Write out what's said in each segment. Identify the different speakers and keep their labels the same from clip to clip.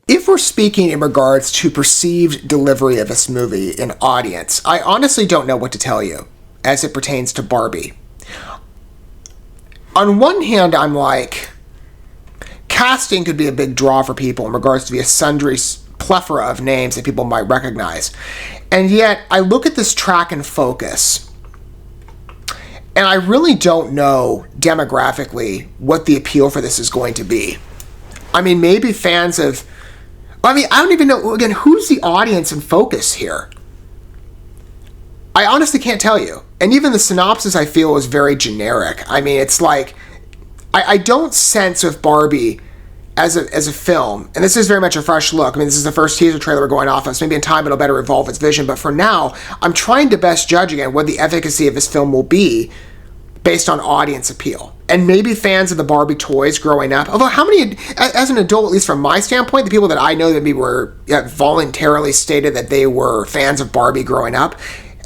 Speaker 1: If we're speaking in regards to perceived delivery of this movie in audience, I honestly don't know what to tell you as it pertains to Barbie. On one hand, I'm like, casting could be a big draw for people in regards to the sundry plethora of names that people might recognize. And yet, I look at this track and focus, and I really don't know demographically what the appeal for this is going to be. I mean, maybe fans of... I don't even know, again, who's the audience in focus here? I honestly can't tell you. And even the synopsis, I feel, is very generic. I mean, it's like... I don't sense with Barbie as a film, and this is very much a fresh look. I mean, this is the first teaser trailer we're going off of, so maybe in time it'll better evolve its vision. But for now, I'm trying to best judge, again, what the efficacy of this film will be based on audience appeal. And maybe fans of the Barbie toys growing up. Although how many, as an adult, at least from my standpoint, the people that I know that maybe were voluntarily stated that they were fans of Barbie growing up,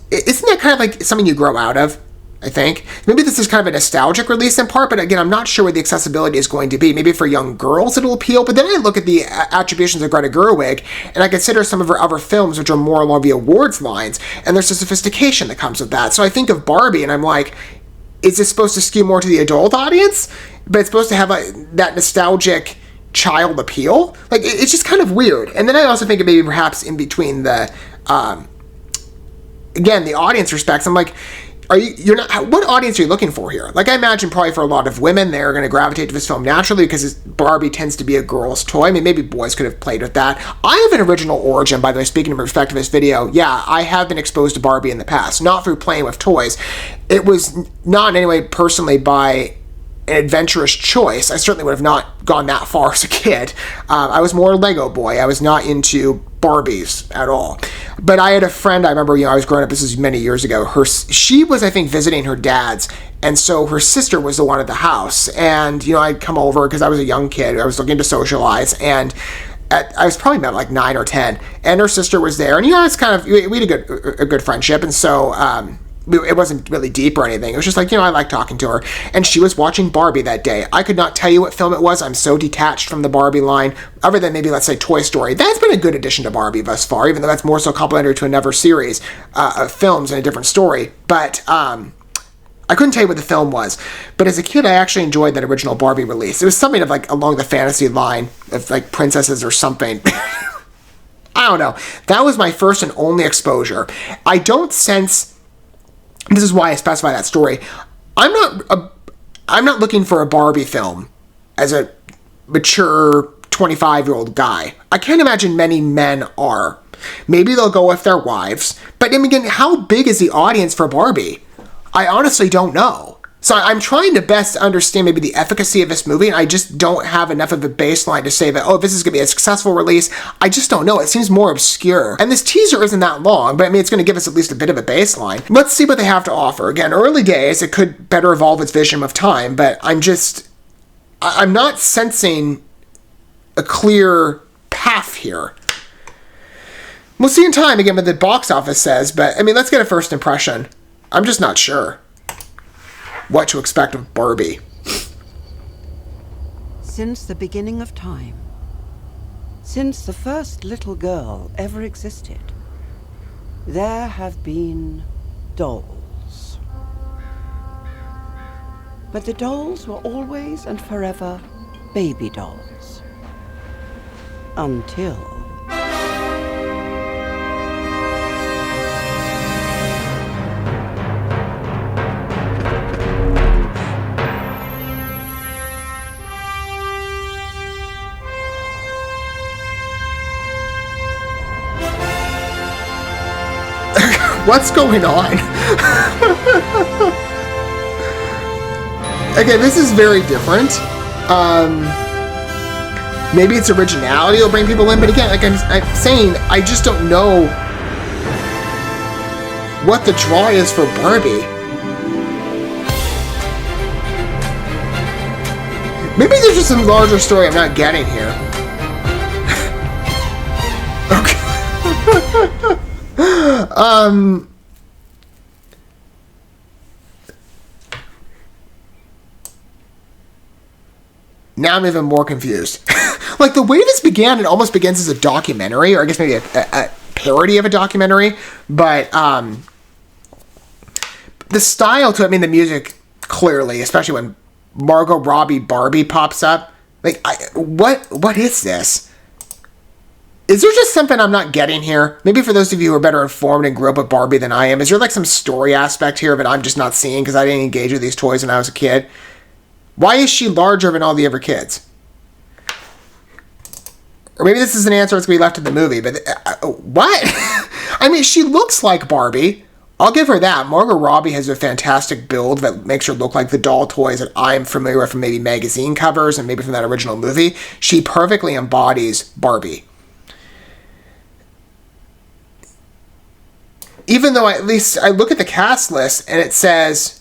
Speaker 1: isn't that kind of like something you grow out of? I think. Maybe this is kind of a nostalgic release in part, but again, I'm not sure what the accessibility is going to be. Maybe for young girls it'll appeal, but then I look at the attributions of Greta Gerwig, and I consider some of her other films, which are more along the awards lines, and there's a sophistication that comes with that. So I think of Barbie, and I'm like, is this supposed to skew more to the adult audience? But it's supposed to have that nostalgic child appeal? Like, it's just kind of weird. And then I also think of maybe perhaps in between the, again, the audience respects, I'm like, what audience are you looking for here? Like, I imagine probably for a lot of women, they're going to gravitate to this film naturally because Barbie tends to be a girl's toy. I mean, maybe boys could have played with that. I have an original origin, by the way, speaking in respect to this video. Yeah, I have been exposed to Barbie in the past, not through playing with toys. It was not in any way personally by an adventurous choice. I certainly would have not gone that far as a kid. I was more a Lego boy. I was not into Barbies at all. But I had a friend, I remember, I was growing up, this is many years ago, she was, I think, visiting her dad's, and so her sister was the one at the house, and, I'd come over, because I was a young kid, I was looking to socialize, and I was probably about like 9 or 10, and her sister was there, and, it's kind of, we had a good friendship, and so, it wasn't really deep or anything. It was just like, I like talking to her. And she was watching Barbie that day. I could not tell you what film it was. I'm so detached from the Barbie line, other than maybe, let's say, Toy Story. That's been a good addition to Barbie thus far, even though that's more so complementary to another series of films and a different story. But I couldn't tell you what the film was. But as a kid, I actually enjoyed that original Barbie release. It was something of like along the fantasy line of like princesses or something. I don't know. That was my first and only exposure. I don't sense... This is why I specify that story. I'm not looking for a Barbie film as a mature 25-year-old guy. I can't imagine many men are. Maybe they'll go with their wives. But again, how big is the audience for Barbie? I honestly don't know. So I'm trying to best understand maybe the efficacy of this movie, and I just don't have enough of a baseline to say that, this is going to be a successful release. I just don't know. It seems more obscure. And this teaser isn't that long, but it's going to give us at least a bit of a baseline. Let's see what they have to offer. Again, early days, it could better evolve its vision with time, but I'm not sensing a clear path here. We'll see in time, again, what the box office says, but, let's get a first impression. I'm just not sure what to expect of Barbie.
Speaker 2: Since the beginning of time, since the first little girl ever existed, there have been dolls. But the dolls were always and forever baby dolls. Until...
Speaker 1: What's going on? Okay, this is very different. Maybe its originality will bring people in, but again, like I'm saying, I just don't know what the draw is for Barbie. Maybe there's just some larger story I'm not getting here. Okay. Now I'm even more confused. Like, the way this began, it almost begins as a documentary, or I guess maybe a parody of a documentary, but the style to it, I mean, the music, clearly, especially when Margot Robbie Barbie pops up, like, what is this? Is there just something I'm not getting here? Maybe for those of you who are better informed and grew up with Barbie than I am, is there like some story aspect here that I'm just not seeing because I didn't engage with these toys when I was a kid? Why is she larger than all the other kids? Or maybe this is an answer that's going to be left in the movie, but what? I mean, she looks like Barbie. I'll give her that. Margot Robbie has a fantastic build that makes her look like the doll toys that I'm familiar with from maybe magazine covers and maybe from that original movie. She perfectly embodies Barbie. Even though at least I look at the cast list and it says...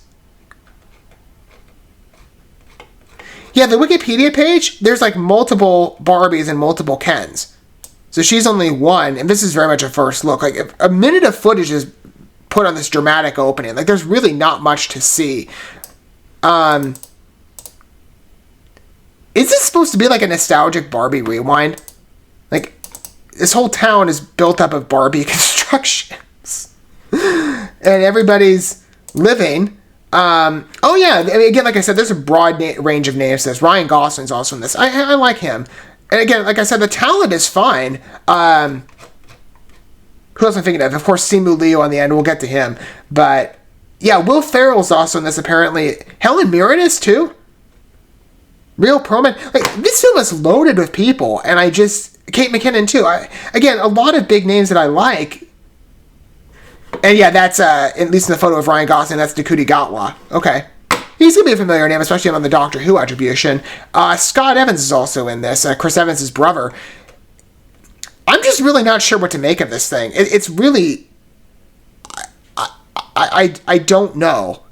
Speaker 1: Yeah, the Wikipedia page, there's like multiple Barbies and multiple Kens. So she's only one, and this is very much a first look. Like, if a minute of footage is put on this dramatic opening. Like, there's really not much to see. Is this supposed to be like a nostalgic Barbie rewind? Like, this whole town is built up of Barbie constructions. And everybody's living... oh yeah, I mean, again, like I said, there's a broad range of names to this. Ryan Gosling's also in this. I like him. And again, like I said, the talent is fine. Who else am I thinking of? Of course, Simu Liu on the end. We'll get to him. But yeah, Will Ferrell's also in this, apparently. Helen Mirren is too. Real Perlman. Like, this film is loaded with people, and Kate McKinnon too. Again, a lot of big names that I like. And yeah, that's, at least in the photo of Ryan Gosling, that's Ncuti Gatwa. Okay. He's going to be a familiar name, especially on the Doctor Who attribution. Scott Evans is also in this, Chris Evans' brother. I'm just really not sure what to make of this thing. It's really... I don't know.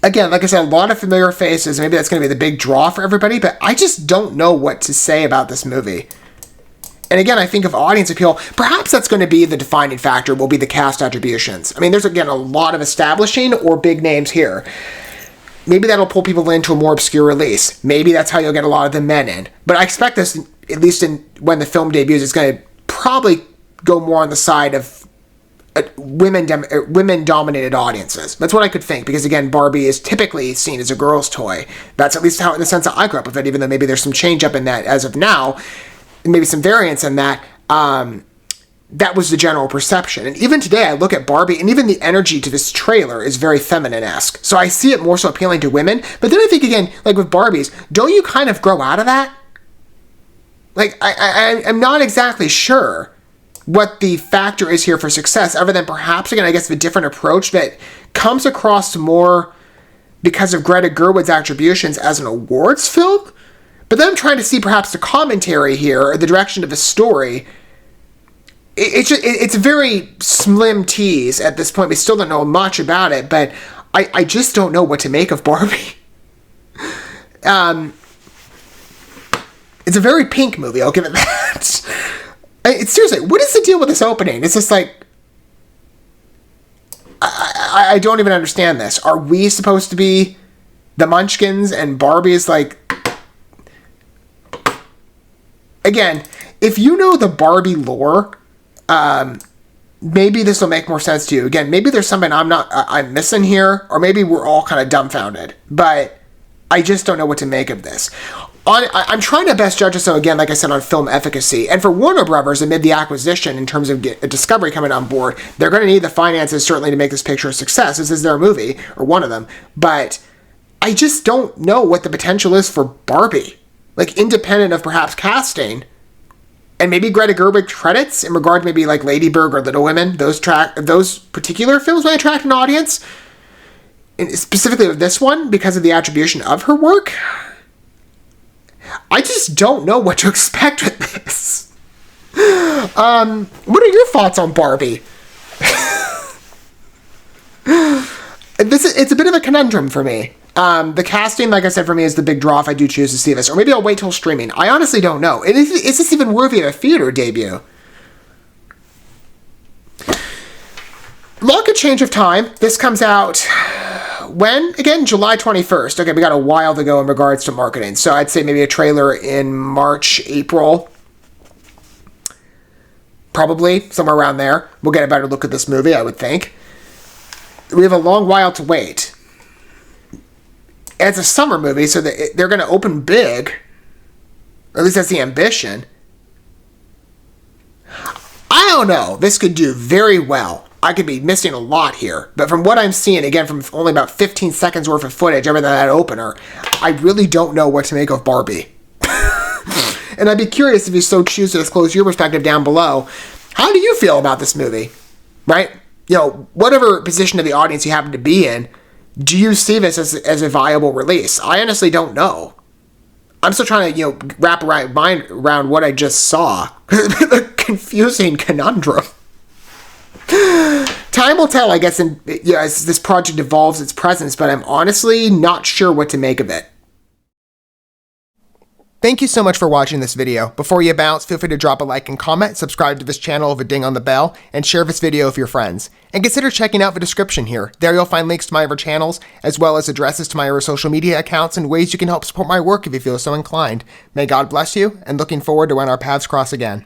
Speaker 1: Again, like I said, a lot of familiar faces. Maybe that's going to be the big draw for everybody, but I just don't know what to say about this movie. And again, I think of audience appeal, perhaps that's going to be the defining factor, will be the cast attributions. I mean, there's, again, a lot of establishing or big names here. Maybe that'll pull people into a more obscure release. Maybe that's how you'll get a lot of the men in. But I expect this, at least when the film debuts, it's going to probably go more on the side of women-dominated audiences. That's what I could think, because, again, Barbie is typically seen as a girl's toy. That's at least how, in the sense that I grew up with it, even though maybe there's some change up in that as of now. Maybe some variance in that, that was the general perception. And even today, I look at Barbie, and even the energy to this trailer is very feminine-esque. So I see it more so appealing to women. But then I think, again, like with Barbies, don't you kind of grow out of that? Like, I'm not exactly sure what the factor is here for success, other than perhaps, again, I guess, a different approach that comes across more because of Greta Gerwig's attributions as an awards film. But then I'm trying to see perhaps the commentary here, or the direction of the story. It's a very slim tease at this point. We still don't know much about it, but I just don't know what to make of Barbie. It's a very pink movie, I'll give it that. Seriously, what is the deal with this opening? It's just like... I don't even understand this. Are we supposed to be the Munchkins and Barbie is like... Again, if you know the Barbie lore, maybe this will make more sense to you. Again, maybe there's something I'm missing here, or maybe we're all kind of dumbfounded. But I just don't know what to make of this. I'm trying to best judge it, so again, like I said, on film efficacy. And for Warner Brothers, amid the acquisition, in terms of Discovery coming on board, they're going to need the finances, certainly, to make this picture a success. This is their movie, or one of them. But I just don't know what the potential is for Barbie. Like, independent of perhaps casting, and maybe Greta Gerwig credits in regard to maybe like Lady Bird or Little Women, those particular films might attract an audience, and specifically with this one, because of the attribution of her work. I just don't know what to expect with this. What are your thoughts on Barbie? It's a bit of a conundrum for me. The casting, like I said, for me is the big draw if I do choose to see this. Or maybe I'll wait till streaming. I honestly don't know. Is this even worthy of a theater debut? Luck, A Change of Time. This comes out when? Again, July 21st. Okay, we got a while to go in regards to marketing. So I'd say maybe a trailer in March, April. Probably, somewhere around there. We'll get a better look at this movie, I would think. We have a long while to wait. It's a summer movie, so they're going to open big. Or at least that's the ambition. I don't know. This could do very well. I could be missing a lot here. But from what I'm seeing, again, from only about 15 seconds worth of footage, other than that opener, I really don't know what to make of Barbie. And I'd be curious if you so choose to disclose your perspective down below. How do you feel about this movie? Right? You know, whatever position of the audience you happen to be in, do you see this as a viable release? I honestly don't know. I'm still trying to, wrap mind around what I just saw. A confusing conundrum. Time will tell, I guess, as this project evolves its presence, but I'm honestly not sure what to make of it. Thank you so much for watching this video. Before you bounce, feel free to drop a like and comment, subscribe to this channel with a ding on the bell, and share this video with your friends. And consider checking out the description here. There you'll find links to my other channels, as well as addresses to my other social media accounts and ways you can help support my work if you feel so inclined. May God bless you, and looking forward to when our paths cross again.